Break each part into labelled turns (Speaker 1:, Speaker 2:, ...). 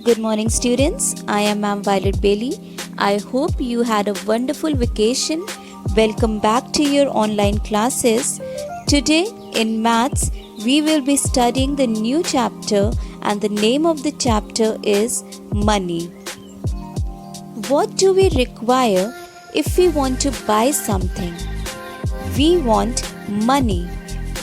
Speaker 1: Good morning, students. I am Ma'am Violet Bailey. I hope you had a wonderful vacation. Welcome back to your online classes. Today in Maths, we will be studying the new chapter, and the name of the chapter is Money. What do we require if we want to buy something? We want money.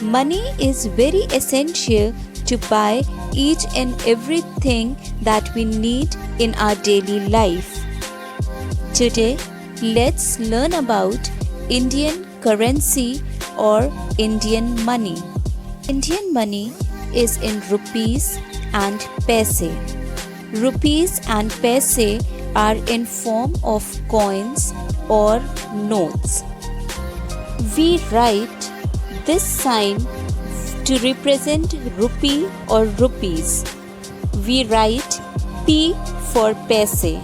Speaker 1: Money is very essential to buy each and everything that we need in our daily life. Today, let's learn about Indian currency or Indian money. Indian money is in rupees and paise. Rupees and paise are in form of coins or notes. We write this sign to represent rupee or rupees. We write P for paise.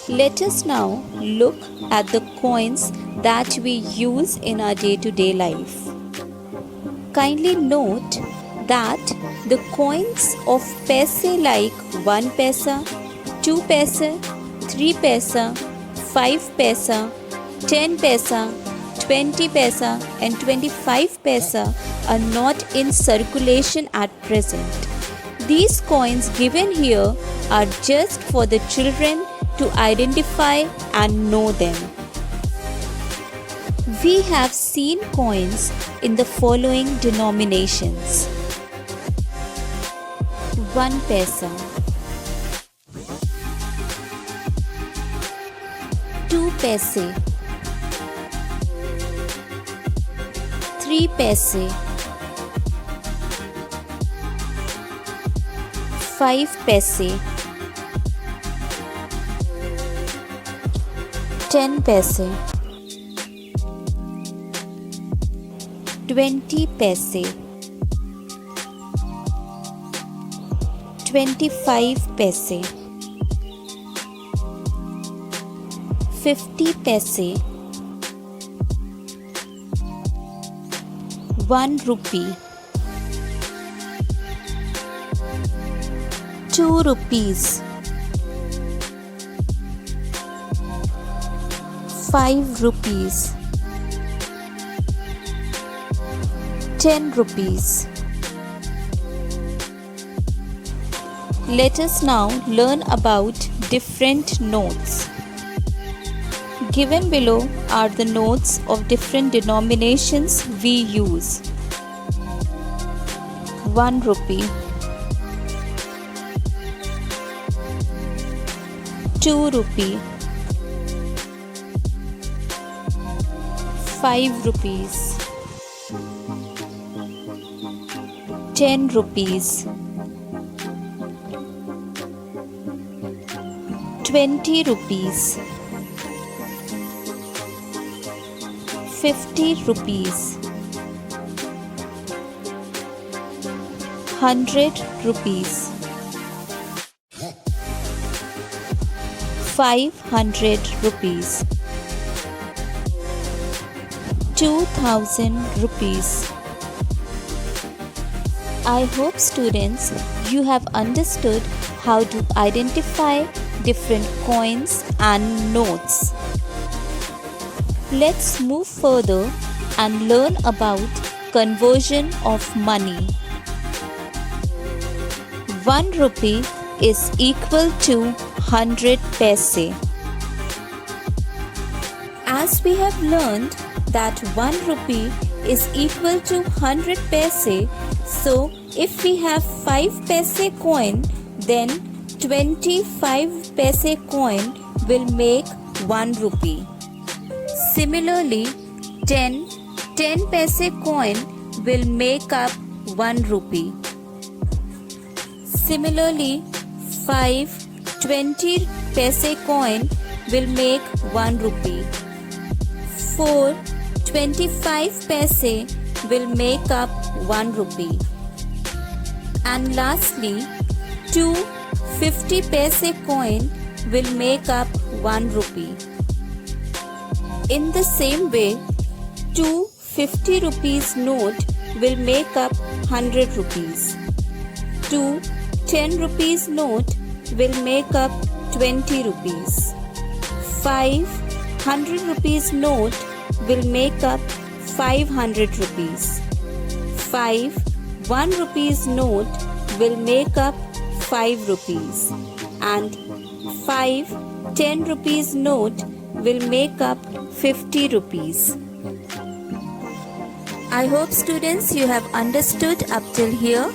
Speaker 1: Let us now look at the coins that we use in our day-to-day life. Kindly note that the coins of paise like 1 paisa, 2 paisa, 3 paisa, 5 paisa, 10 paisa, 20 paisa and 25 paisa are not in circulation at present. These coins given here are just for the children to identify and know them. We have seen coins in the following denominations: 1 paisa, 2 paise, 3 paise, 5 paise, 10 paise, 20 paise, 25 paise, 50 paise, 1 rupee, 2 rupees, 5 rupees, 10 rupees. Let us now learn about different notes. Given below are the notes of different denominations we use. 1 rupee, 2 rupee, 5 rupees, 10 rupees, 20 rupees, 50 rupees, 100 rupees, 500 rupees, 2000 rupees. I hope students you have understood how to identify different coins and notes. Let's move further and learn about conversion of money. 1 rupee is equal to 100 paise. As we have learned that 1 rupee is equal to 100 paise, so if we have 5 paise coin, then 25 paise coin will make 1 rupee. Similarly, 10 paise coin will make up 1 rupee. Similarly, 5 20 paise coin will make 1 rupee. 4 25 paise will make up 1 rupee. And lastly, 2 50 paise coin will make up 1 rupee. In the same way, 2 50 rupees note will make up 100 rupees. 2 10 rupees note will make up 20 rupees. 5 100 rupees note will make up 500 rupees. 5 1 rupees note will make up 5 rupees. And 5 10 rupees note will make up 50 rupees. I hope students you have understood up till here.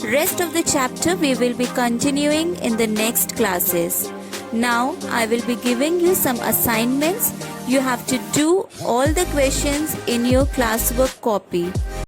Speaker 1: Rest of the chapter we will be continuing in the next classes. Now I will be giving you some assignments. You have to do all the questions in your classwork copy.